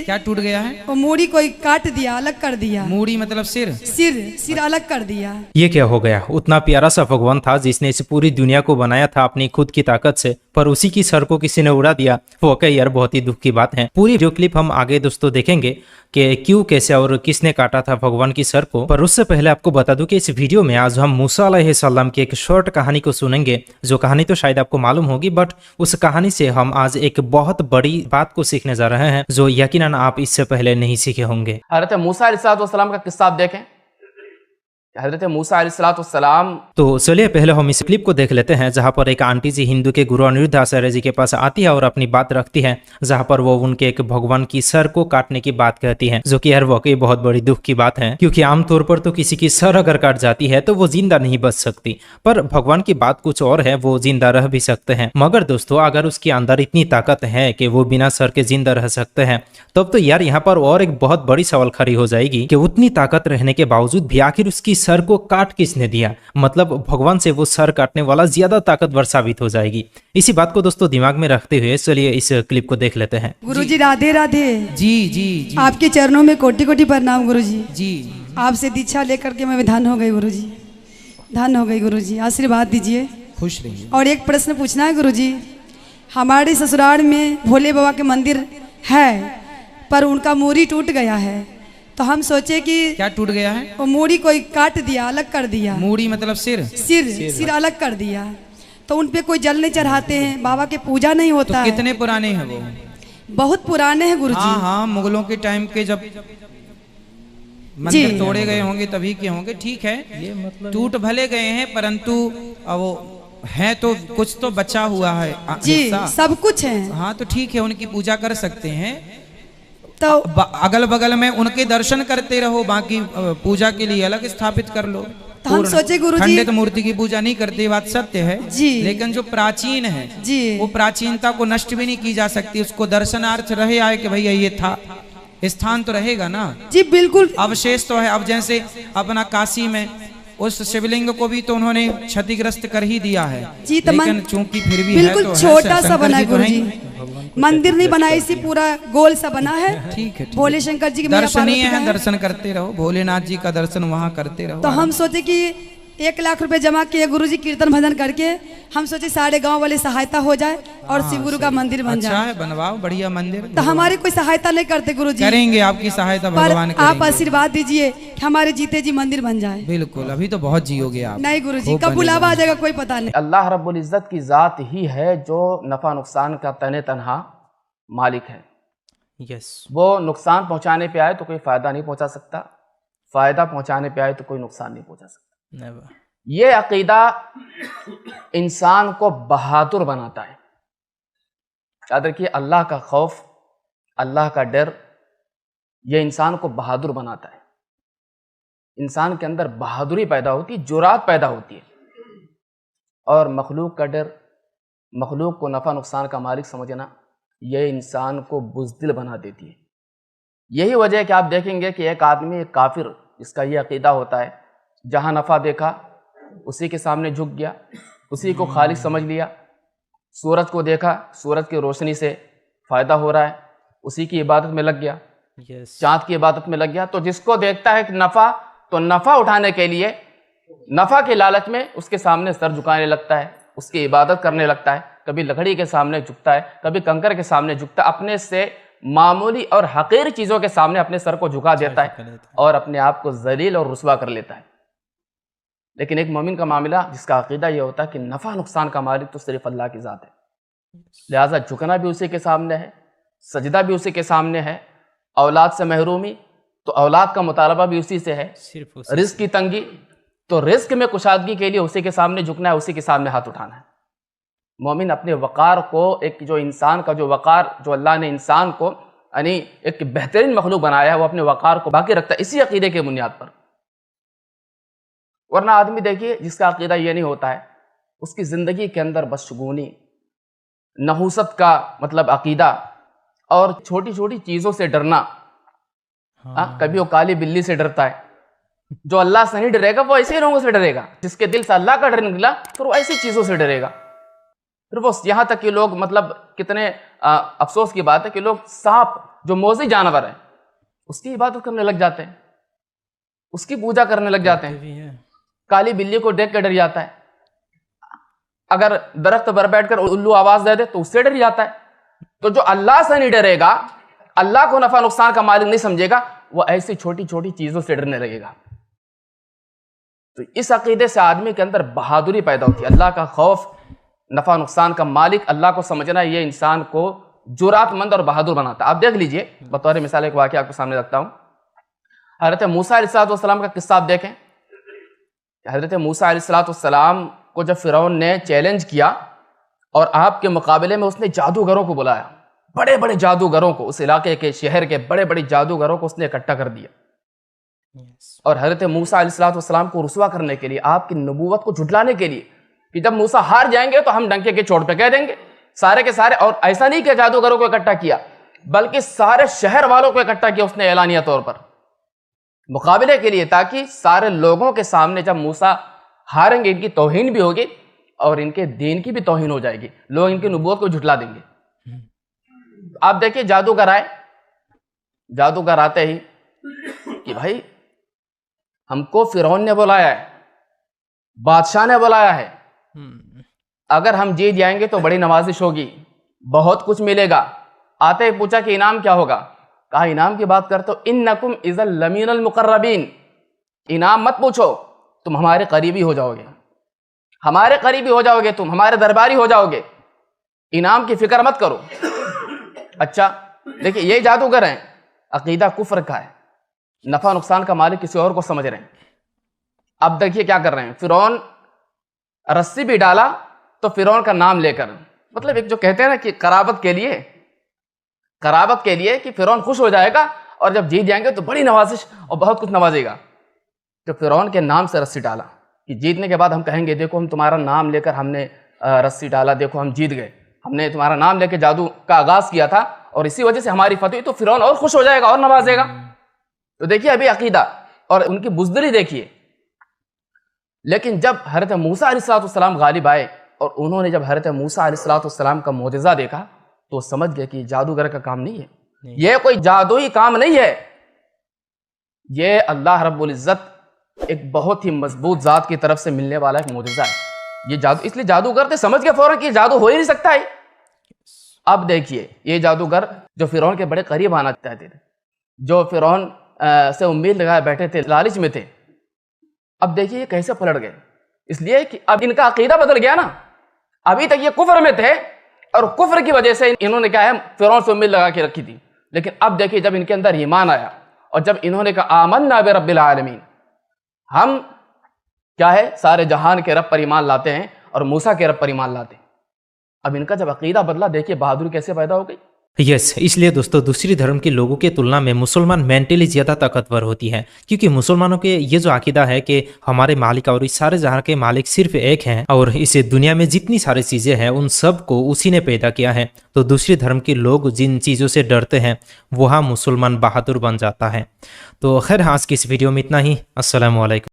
क्या टूट गया है? वो मूड़ी कोई काट दिया, अलग कर दिया। मूड़ी मतलब सिर? सिर अलग कर दिया। ये क्या हो गया? उतना प्यारा सा भगवान था जिसने इस पूरी दुनिया को बनाया था अपनी खुद की ताकत से, पर उसी की सर को किसी ने उड़ा दिया। वो कई यार बहुत ही दुख की बात है। पूरी जो क्लिप हम आगे दोस्तों देखेंगे कि क्यों, कैसे और किसने काटा था भगवान की सर को। पर उससे पहले आपको बता दूं कि इस वीडियो में आज हम मूसा अलैहिस्सलाम की एक शॉर्ट कहानी को सुनेंगे। जो कहानी तो शायद आपको मालूम होगी, बट उस कहानी से हम आज एक बहुत बड़ी बात को सीखने जा रहे हैं जो यकीनन आप इससे पहले नहीं सीखे होंगे। हज़रत मूसा अलैहिस्सलाम का किस्सा आप देखें। हज़रत मूसा अलैहिस्सलाम, तो चलिए पहले हम इस क्लिप को देख लेते हैं जहां पर एक आंटी जी हिंदू के गुरु अनिरुद्ध आचार्य जी के पास आती है और अपनी बात रखती है, जहां पर वो उनके एक भगवान की सर को काटने की बात कहती है, जो कि यार वाकई बहुत बड़ी दुख की बात है, क्योंकि आमतौर पर तो किसी की सर अगर काट जाती है तो वो जिंदा नहीं बच सकती, पर भगवान की बात कुछ और है, वो जिंदा रह भी सकते हैं। मगर दोस्तों अगर उसके अंदर इतनी ताकत है कि वो बिना सर के जिंदा रह सकते हैं, तब तो यार यहाँ पर और एक बहुत बड़ी सवाल खड़ी हो जाएगी कि उतनी ताकत रहने के बावजूद भी आखिर उसकी सर को काट किसने दिया। मतलब भगवान से वो सर काटने वाला ज्यादा ताकतवर साबित हो जाएगी। इसी बात को दोस्तों दिमाग में रखते हुए चलिए इस क्लिप को देख लेते हैं। गुरुजी राधे राधे। जी जी जी। आपके चरणों में कोटि कोटि प्रणाम गुरुजी। जी। आपसे दीक्षा लेकर के मैं धन्य हो गई गुरुजी, धन्य हो गई गुरुजी। आशीर्वाद दीजिए। खुश रहिए। और एक प्रश्न पूछना है गुरुजी। हमारे ससुराल में भोले बाबा के मंदिर है, पर उनका मूड़ी टूट गया है, तो हम सोचे कि क्या टूट गया है? वो मूड़ी कोई काट दिया, अलग कर दिया। मूड़ी मतलब सिर? सिर अलग कर दिया। तो उन पे कोई जल नहीं चढ़ाते हैं, बाबा के पूजा नहीं होता तो है। कितने पुराने हैं वो? बहुत पुराने हैं गुरुजी। हाँ हाँ, मुगलों के टाइम के जब मंदिर तोड़े गए होंगे तभी के होंगे। ठीक है, ये मतलब टूट भले गए हैं, परंतु वो है तो कुछ तो बचा हुआ है जी, सब कुछ है। हाँ तो ठीक है, उनकी पूजा कर सकते हैं। तो अगल बगल में उनके दर्शन करते रहो, बाकी पूजा के लिए अलग स्थापित कर लो। तो हम सोचे गुरुजी, खंडित मूर्ति की पूजा नहीं करते, बात सत्य है जी, लेकिन जो प्राचीन है जी, वो प्राचीनता को नष्ट भी नहीं की जा सकती। उसको दर्शनार्थ रहे आए कि भैया ये था, स्थान तो रहेगा ना जी, बिल्कुल अवशेष तो है। अब जैसे अपना काशी में उस शिवलिंग को भी तो उन्होंने क्षतिग्रस्त कर ही दिया है जी, लेकिन चूंकि फिर भी बिल्कुल है तो छोटा सा बना है तो गुरुजी। मंदिर नहीं बना, इसी पूरा गोल सा बना है। ठीक है, भोले शंकर जी के दर्शनीय है, दर्शन करते रहो, भोलेनाथ जी का दर्शन वहाँ करते रहो। तो हम सोचे कि 1 लाख रुपए जमा किए गुरुजी, कीर्तन भजन करके हम सोचे सारे गांव वाले सहायता हो जाए और शिव गुरु का मंदिर बन जाए। अच्छा है, बनवाओ बढ़िया मंदिर। तो हमारी कोई सहायता नहीं करते गुरुजी। करेंगे आपकी सहायता, भगवान पर आप आशीर्वाद दीजिए कि हमारे जीते जी मंदिर बन जाए। बिल्कुल, अभी तो बहुत जियोगे आप। नहीं गुरुजी, कब बुलावा आ जाएगा कोई पता नहीं। अल्लाह रब्बुल इज़्ज़त की ज़ात ही है जो नफ़ा नुकसान का तने तनहा मालिक है। यस, वो नुकसान पहुंचाने पे आए तो कोई फ़ायदा नहीं पहुंचा सकता, फ़ायदा पहुंचाने पे आए तो कोई नुकसान नहीं पहुंचा सकता। नेवर। ये अकीदा इंसान को बहादुर बनाता है। याद रखिए, अल्लाह का खौफ, अल्लाह का डर, ये इंसान को बहादुर बनाता है। इंसान के अंदर बहादुरी पैदा होती है, जुरात पैदा होती है। और मखलूक का डर, मखलूक को नफ़ा नुकसान का मालिक समझना, यह इंसान को बुज़दिल बना देती है। यही वजह है कि आप देखेंगे कि एक आदमी, एक काफिर, इसका ये अकीदा होता है, जहाँ नफ़ा देखा उसी के सामने झुक गया, उसी को खालिक समझ लिया। सूरज को देखा, सूरज की रोशनी से फ़ायदा हो रहा है, उसी की इबादत में लग गया। चाँद की इबादत में लग गया। तो जिसको देखता है कि नफ़ा, तो नफ़ा उठाने के लिए, नफ़ा के लालच में उसके सामने सर झुकाने लगता है, उसकी इबादत करने लगता है। कभी लकड़ी के सामने झुकता है, कभी कंकर के सामने झुकता है, अपने से मामूली और हकीर चीज़ों के सामने अपने सर को झुका देता है और अपने आप को जलील और रुस्वा कर लेता है। लेकिन एक मोमिन का मामला, जिसका अकीदा यह होता है कि नफ़ा नुकसान का मालिक तो सिर्फ अल्लाह की ज़ात है, लिहाजा झुकना भी उसी के सामने है, सजदा भी उसी के सामने है, औलाद से महरूमी तो औलाद का मुतालबा भी उसी से है, रिज़्क़ की तंगी तो रिज़्क़ में कुशादगी के लिए उसी के सामने झुकना है, उसी के सामने हाथ उठाना है। मोमिन अपने वक़ार को, एक जो इंसान का जो वक़ार, जो अल्लाह ने इंसान को यानी एक बेहतरीन मखलूक बनाया है, वो अपने वक़ार को बाकी रखता है इसी अकीदे के बुनियाद पर। वरना आदमी देखिए, जिसका अकीदा ये नहीं होता है, उसकी ज़िंदगी के अंदर बदशगुनी, नहूसत का मतलब अकीदा और छोटी छोटी चीज़ों से डरना। कभी वो काली बिल्ली से डरता है, जो अल्लाह से नहीं डरेगा वो ऐसे लोगों से डरेगा। जिसके दिल से अल्लाह का डर निकला फिर वो ऐसी चीज़ों से डरेगा। फिर वो यहाँ तक कि लोग, मतलब कितने अफसोस की बात है कि लोग सांप जो मोज़ी जानवर है उसकी इबादत करने लग जाते हैं, उसकी पूजा करने लग जाते हैं। काली बिल्ली को देख कर डर जाता है, अगर दरख्त पर बैठकर उल्लू आवाज दे दे तो उससे डर जाता है। तो जो अल्लाह से नहीं डरेगा, अल्लाह को नफा नुकसान का मालिक नहीं समझेगा, वो ऐसी छोटी छोटी चीजों से डरने लगेगा। तो इस अकीदे से आदमी के अंदर बहादुरी पैदा होती है। अल्लाह का खौफ, नफा नुकसान का मालिक अल्लाह को समझना, ये इंसान को जुरातमंद और बहादुर बनाता है। आप देख लीजिए, बतौर मिसाल एक वाक़या आपके सामने रखता हूँ। हज़रत मूसा अलैहिस्सलाम का किस्सा आप देखें। हज़रत मूसा अलैहिस्सलाम को जब फ़िरौन ने चैलेंज किया और आपके मुकाबले में उसने जादूगरों को बुलाया, बड़े बड़े जादूगरों को, उस इलाके के शहर के बड़े बड़े जादूगरों को उसने इकट्ठा कर दिया। और हज़रत मूसा अलैहिस्सलाम को रुसवा करने के लिए, आपकी नबूवत को झुटलाने के लिए कि जब मूसा हार जाएंगे तो हम डंके के चोट पे कह देंगे सारे के सारे। और ऐसा नहीं कि जादूगरों को इकट्ठा किया, बल्कि सारे शहर वालों को इकट्ठा किया उसने ऐलानिया तौर पर मुकाबले के लिए, ताकि सारे लोगों के सामने जब मूसा हारेंगे इनकी तौहीन भी होगी और इनके दीन की भी तौहीन हो जाएगी, लोग इनकी नबूवत को झुटला देंगे। आप देखिए, जादूगर आए, जादूगर आते ही कि भाई हमको फ़िरौन ने बुलाया है, बादशाह ने बुलाया है, अगर हम जीत जाएंगे तो बड़ी नवाजिश होगी, बहुत कुछ मिलेगा। आते ही पूछा कि इनाम क्या होगा? कहा इनाम की बात करते हो, इन्नकुम इज़ल लमीनल मुकर्रबीन, इनाम मत पूछो, तुम हमारे करीबी हो जाओगे, हमारे करीबी हो जाओगे, तुम हमारे दरबारी हो जाओगे, इनाम की फिक्र मत करो। अच्छा देखिए, ये जादूगर हैं, अकीदा कुफ्र का है, नफा नुकसान का मालिक किसी और को समझ रहे हैं। अब देखिए क्या कर रहे हैं, फ़िरौन रस्सी भी डाला तो फ़िरौन का नाम लेकर, मतलब एक जो कहते हैं ना कि कराबत के लिए कि फ़िरौन खुश हो जाएगा और जब जीत जाएंगे तो बड़ी नवाजिश और बहुत कुछ नवाजेगा। तो फ़िरौन के नाम से रस्सी डाला कि जीतने के बाद हम कहेंगे देखो हम तुम्हारा नाम लेकर हमने रस्सी डाला, देखो हम जीत गए, हमने तुम्हारा नाम लेकर जादू का आगाज़ किया था और इसी वजह से हमारी फतह हुई, तो फ़िरौन और खुश हो जाएगा और नवाजेगा। तो देखिए अभी अकीदा और उनकी बुज़दिली देखिए। लेकिन जब हज़रत मूसा अलैहिस्सलाम गालिब आए और उन्होंने जब हज़रत मूसा अलैहिस्सलाम का मोजज़ा देखा तो समझ गए कि जादूगर का काम नहीं है, ये कोई जादुई काम नहीं है, ये अल्लाह रब्बुल इज़्ज़त एक बहुत ही मजबूत ज़ात की तरफ से मिलने वाला एक मोजज़ा है। ये जादू, इसलिए जादूगर थे समझ गए फौरन कि जादू हो ही नहीं सकता है। अब देखिए, ये जादूगर जो फ़िरौन के बड़े करीब आना चाहते थे, जो फ़िरौन से उम्मीद लगाए बैठे थे, लालच में थे, अब देखिए ये कैसे पलट गए। इसलिए कि अब इनका अकीदा बदल गया ना। अभी तक ये कुफ्र में थे और कुफ्र की वजह से इन्होंने क्या है, फ़िरौन से उम्मीद लगा के रखी थी। लेकिन अब देखिए जब इनके अंदर ईमान आया और जब इन्होंने कहा आमन्ना बिरब्बिल आलमीन, हम क्या है सारे जहान के रब पर ईमान लाते हैं और मूसा के रब पर ईमान लाते हैं। अब इनका जब अकीदा बदला, देखिए बहादुरी कैसे पैदा हो गई। यस, इसलिए दोस्तों दूसरी धर्म के लोगों के तुलना में मुसलमान मेंटली ज़्यादा ताकतवर होती है, क्योंकि मुसलमानों के ये जो अकीदा है कि हमारे मालिक और इस सारे जहां के मालिक सिर्फ एक हैं और इस दुनिया में जितनी सारी चीज़ें हैं उन सब को उसी ने पैदा किया है। तो दूसरी धर्म के लोग जिन चीज़ों से डरते हैं वहाँ मुसलमान बहादुर बन जाता है। तो खैर आज की इस वीडियो में इतना ही। अस्सलाम वालेकुम।